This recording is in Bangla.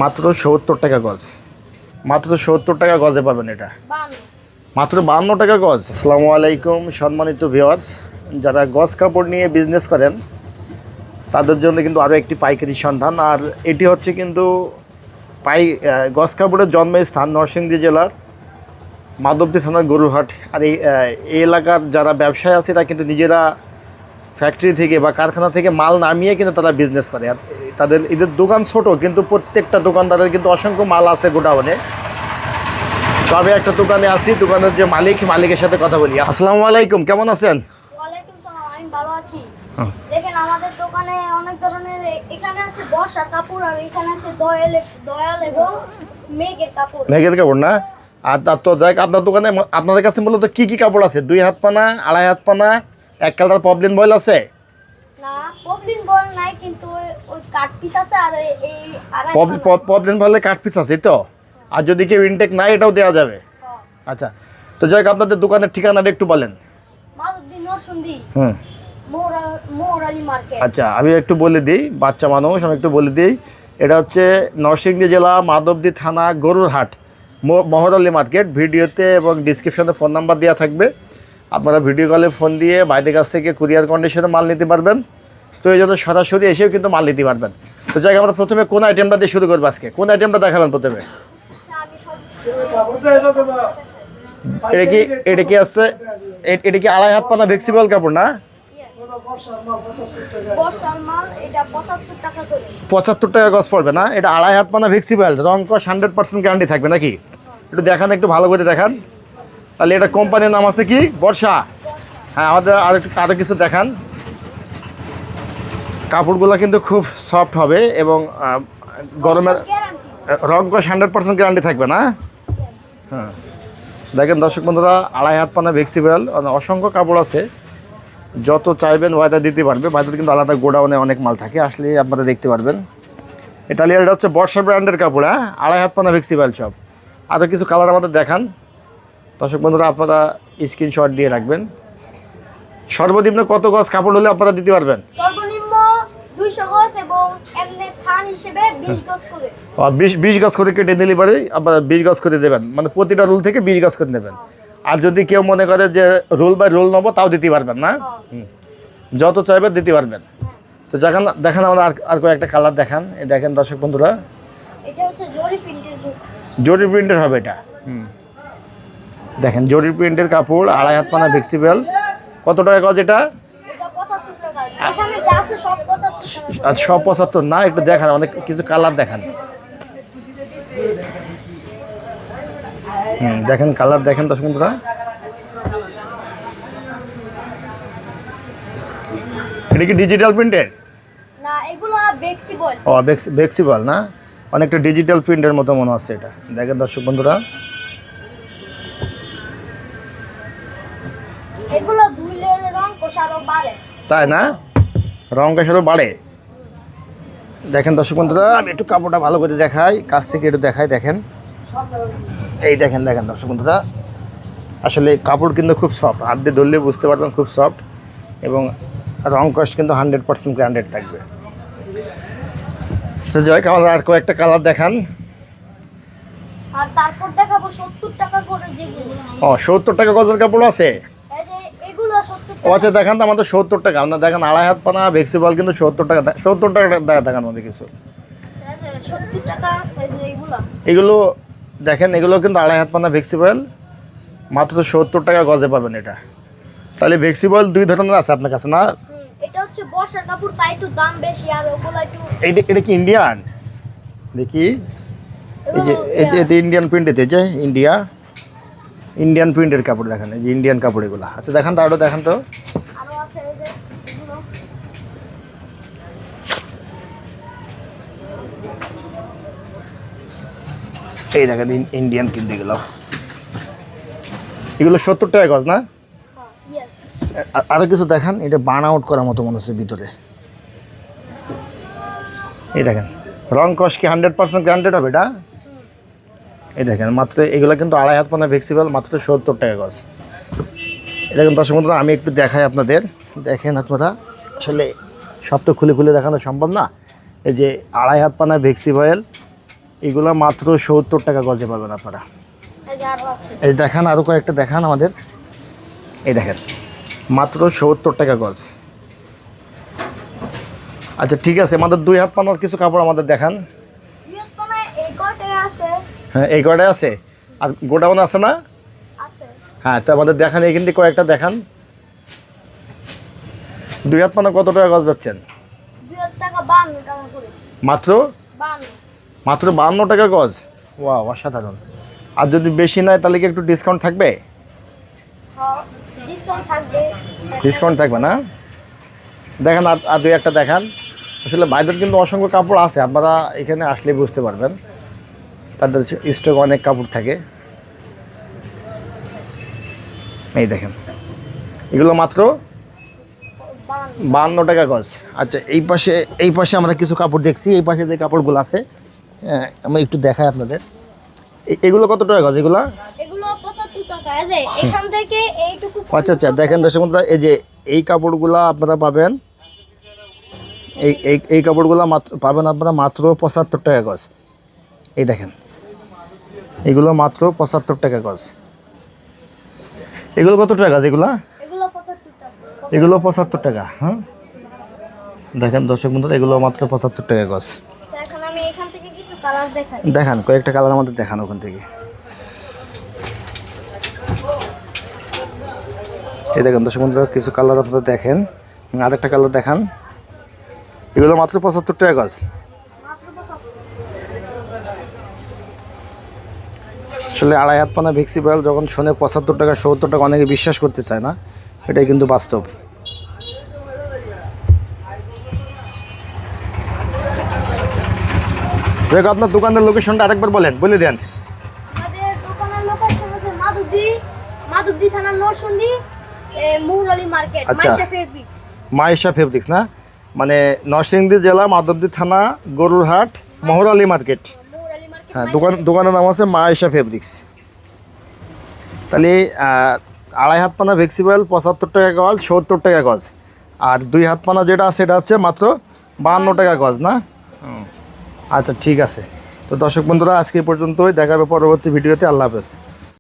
মাত্র ৭০ টাকা গজ। মাত্র ৭০ টাকা গজে পাবেন এটা, মাত্র ৫২ টাকা গজ। আসসালামু আলাইকুম সম্মানিত ভিউয়ার্স, যারা গজ কাপড় নিয়ে বিজনেস করেন তাদের জন্য কিন্তু আরও একটি পাইকারি সন্ধান। আর এটি হচ্ছে কিন্তু গজ কাপড়ের জন্মস্থান নরসিংদী জেলার মাধবদী থানার গরুরহাট। আর এই এলাকার যারা ব্যবসায়ী আছে তারা কিন্তু নিজেরা ফ্যাক্টরি থেকে বা কারখানা থেকে মাল নামিয়ে কিন্তু তারা বিজনেস করে। আর এদের দোকান ছোট, কিন্তু প্রত্যেকটা দোকানদারের কিন্তু অসংখ্য মাল আছে গোডাউনে। তবে একটা দোকানে আসি, দোকানের যে মালিকের সাথে কথা বলি। আসসালামু আলাইকুম, কেমন আছেন? ওয়ালাইকুম সালাম, আমি ভালো আছি। দেখেন আমাদের দোকানে অনেক ধরনের, এখানে আছে বর্ষা কাপড় আর এখানে আছে দয়াল এবং মেঘের কাপড়। মেঘের কাপড় না? আর তো যাই, আপনার দোকানে আপনাদের কাছে মূলত কি কি কাপড় আছে? 2 হাত পানা, 2.5 হাত পানা, 1 কালার পবলিন বয়েল আছে? না, পবলিন বল নাই, কিন্তু ওই কাট পিস আছে। আর এই পবলিন বয়েলে কাট পিস আছে তো? আর যদি কেউ ইনটেক নাই এটাও দেওয়া যাবে? আচ্ছা, তো যাই, আপনাদের দোকানের ঠিকানাটা একটু বলেন। মাধবদী নরসিংদী হুম, মোহরালি মার্কেট। আচ্ছা, আমি একটু বলে দিই, বাচ্চা মানুষ, আমি একটু বলে দিই। এটা হচ্ছে নরসিংদী জেলা মাধবদী থানা গরুরহাট মহরালি মার্কেট। ভিডিওতে এবং ডিসক্রিপশনে ফোন নাম্বার দেওয়া থাকবে, আপনারা ভিডিও কলে ফোন দিয়ে বাইরের কাছ থেকে কুরিয়ার কন্ডিশনে মাল নিতে পারবেন। তো এই জন্য সরাসরি এসেও কিন্তু মাল নিতে পারবেন। তো যাই, আমরা প্রথমে কোন আইটেমটা দিয়ে শুরু করবো আজকে? কোন আইটেমটা দেখাবেন প্রথমে? এটা কি আছে? এটা কি 2.5 হাত পানা ফ্লেক্সিবল কাপড় না? বর্ষার মাল, এটা 75 টাকা করে। 75 টাকা গজ পড়বে না? এটা 2.5 হাত পানা ফ্লেক্সিবল, রং কস 100% গ্যারান্টি থাকবে নাকি? একটু দেখান, একটু ভালো করে দেখান। তাহলে এটা কোম্পানির নাম আছে কি? বর্ষা। হ্যাঁ, আমাদের আরও কিছু দেখান। কাপড়গুলো কিন্তু খুব সফট হবে এবং গরমের রং কস 100% গ্যারান্টি থাকবে না? হ্যাঁ, দেখেন দর্শক বন্ধুরা, 2.5 হাত পানা ফ্লেক্সিবল, অসংখ্য কাপড় আছে। যত চাইবেন ওয়াইটা দিতে পারবে। বাইরে কিন্তু আলাদা গোডাউনে অনেক মাল থাকে, আসলে আপনারা দেখতে পারবেন। এটা হচ্ছে বর্ষা ব্র্যান্ডের কাপড়। হ্যাঁ, 2.5 হাত পানা ফ্লেক্সিবল সব। আরও কিছু কালার আমাদের দেখান দর্শক বন্ধুরা, আপনারা স্ক্রিনশট দিয়ে রাখবেন। সর্বনিম্ন কত গজ কাপড় হলে আপনারা দিতে পারবেন? সর্বনিম্ন 200 গজ এবং এমনি থান হিসেবে 20 গজ করে। 20 গজ করে কেটে দিলে পারে আপনারা 20 গজ করে দেবেন, মানে প্রতিটা রোল থেকে 20 গজ করে নেবেন। আর যদি কেউ মনে করে যে রোল বাই রোল নেবো, তাও দিতে পারবেন না? যত চাইবেন দিতে পারবেন। তো দেখেন আমরা আর কয়েকটা কালার দেখান। দেখেন দর্শক বন্ধুরা, এটা হচ্ছে জরি প্রিন্টের। জরি প্রিন্টের হবে এটা। দেখেন জরি প্রিন্টের কাপড়, 2.5 হাত পানা ফ্লেক্সিবল। কত টাকা গজ এটা? এটা 75 টাকা। এখানে যা আছে সব 75 টাকা। আর সব 75 না? একটু দেখান, অনেক কিছু কালার দেখান। দেখেন কালার দেখেন দর্শক বন্ধুরা। এটা কি ডিজিটাল প্রিন্টের? না, এগুলো ফ্লেক্সিবল। ও, ফ্লেক্সিবল না? অনেকটা ডিজিটাল প্রিন্টের মতো মনে হচ্ছে এটা। দেখেন দর্শক বন্ধুরা, এগুলো ধুইলে রং কোষারও বাড়ে। তাই না? রং কাশারও বাড়ে। দেখেন দর্শক বন্ধুরা, আমি একটু কাপড়টা ভালো করে দেখাই, কাছ থেকে একটু দেখাই। দেখেন, এই দেখেন দর্শক বন্ধুরা, আসলে কাপড় কিন্তু খুব সফট, হাত দিয়ে ধরলে বুঝতে পারবেন খুব সফট, এবং রং কস্ট কিন্তু 100% গ্যারান্টেড থাকবে। তো যাই, আমাদের আর কয়েকটা কালার দেখান। আর তারপর দেখাবো 70 টাকা করে যেগুলো। ও, 70 টাকা গজের কাপড় আছে? এই যে এগুলো 70 ও আচ্ছা, দেখান তো আমাদের 70 টাকা। আপনার দেখেন 2.5 হাত পানা ফ্লেক্সিবল কিন্তু 70 টাকা। 70 টাকা দেখান আমাদের কিছু। আচ্ছা, এই যে 70 টাকা। এই যে এগুলো দেখেন, এগুলো কিন্তু 2.5 হাত পানা ফ্লেক্সিবল, মাত্র 70 টাকা গজে পাবেন এটা। তাহলে ফ্লেক্সিবল 2 ধরনের আছে আপনার কাছে না? এটা হচ্ছে বর্ষার কাপড়, তাই একটু দাম বেশি। আর ওগুলো একটু এটা কি ইন্ডিয়ান? দেখি, এই যে ইন্ডিয়ান প্রিন্টের, এই যে ইন্ডিয়ান প্রিন্টের কাপড় দেখেন, এই যে ইন্ডিয়ান কাপড় এগুলো। আচ্ছা দেখান তো, আরও দেখান তো। আরো আছে এই যে এগুলো। এই দেখেন ইন্ডিয়ান কিন্তু এগুলো 70 টাকা গজ না? ইয়েস। আরও কিছু দেখান। এটা বার্ন আউট করার মতো মনে হচ্ছে ভিতরে। এই দেখেন, রং কস কি 100% গ্যারান্টেড হবে এটা? এই দেখেন, মাত্র এগুলো কিন্তু 2.5 হাত পানা ফ্লেক্সিবল, মাত্র 70 টাকা গজ। এটা কিন্তু দর্শক বন্ধুরা আমি একটু দেখাই আপনাদের। দেখেন আপনারা, আসলে সব তো খুলে খুলে দেখানো সম্ভব না। এই যে 2.5 হাত পানা ফ্লেক্সিবল, এগুলো মাত্র 70 টাকা গজে পাবেন আপনারা। এই যে আরো আছে। এই দেখান, আরও কয়েকটা দেখান আমাদের। এই দেখেন মাত্র 70 টাকা গজ। আচ্ছা ঠিক আছে, আমাদের 2 হাত পানার কিছু কাপড় আমাদের দেখান। বিয়তনায় এই কয়টায় আছে? হ্যাঁ এই কয়টায় আছে, আর গোডাউন আছে না? আছে। হ্যাঁ তো আমাদের দেখান, এইখান থেকে কয়েকটা দেখান। 2 হাত পানা কত টাকা গজ পাচ্ছেন? 2 টাকা 52 টাকা করে। মাত্র 52। মাত্র 52 টাকা গজ। ওয়াও, অসাধারণ। আর যদি বেশি নেয় তাহলে কি একটু ডিসকাউন্ট থাকবে? হ্যাঁ, ডিসকাউন্ট থাকবে। ডিসকাউন্ট থাকবে না? দেখেন আর 2 একটা দেখান। আসলে বাইরের কিন্তু অসংখ্য কাপড় আছে, আপনারা এখানে আসলে বুঝতে পারবেন, তাদের স্টক অনেক কাপড় থাকে। এই দেখেন এগুলো মাত্র 52 টাকা গজ। আচ্ছা এই পাশে আমরা কিছু কাপড় দেখছি, এই পাশে যে কাপড়গুলো আছে আমি একটু দেখাই আপনাদের। এগুলো কত টাকা গজ এগুলো? এগুলো 75 টাকা। এই যে এখান থেকে এইটুকু। আচ্ছা দেখেন দর্শক বন্ধুরা, এই যে এই কাপড়গুলো আপনারা পাবেন, এই কাপড়গুলো মাত্র পাবেন আপনারা মাত্র 75 টাকা গজ। এই দেখেন এগুলো মাত্র 75 টাকা গজ। এগুলো কত টাকা গজ এগুলো? এগুলো 75 টাকা। এগুলো 75 টাকা। হ্যাঁ দেখেন দর্শক বন্ধুরা, এগুলো মাত্র 75 টাকা গজ। আচ্ছা, এখন আমি এখান থেকে কিছু কালার দেখাই। দেখান কয়েকটা কালার আমাদের দেখান ওখান থেকে। এই দেখেন দর্শক বন্ধুরা, কিছু কালার আপনারা দেখেন, আরেকটা কালার দেখান। এগুলো মাত্র 75 টাকা গজ। মাত্র 75। আসলে 2.5 হাত পানা ভিক্সিবয়েল যখন শোনে 75 টাকা 70 টাকা, অনেকে বিশ্বাস করতে চায় না, এটাই কিন্তু বাস্তব। দেখ আপনার দোকানের লোকেশনটা আরেকবার বলে দেন। আমাদের দোকানের লোকেশন হচ্ছে মাধবদী থানা নরসিংদী মৌরালী মার্কেট, আচ্ছা। মাইশা ফেব্রিক্স। মায়েশা ফেব্রিক্স না, মানে নরসিংদী জেলা মাধবদী থানা গরুরহাট মহরালী মার্কেট। মৌরালী মার্কেট। হ্যাঁ দোকানের নাম আছে মায়েশা ফেব্রিক্স। তাহলে 2.5 হাত পানা ভেক্সিবল 75 টাকা গজ, 70 টাকা গজ। আর 2 হাত পানা যেটা আছে সেটা হচ্ছে মাত্র 52 টাকা গজ না? আচ্ছা ঠিক আছে। তো দর্শক বন্ধুরা আজকে এই পর্যন্তই, দেখা হবে পরবর্তী ভিডিওতে। আল্লাহ হাফেজ।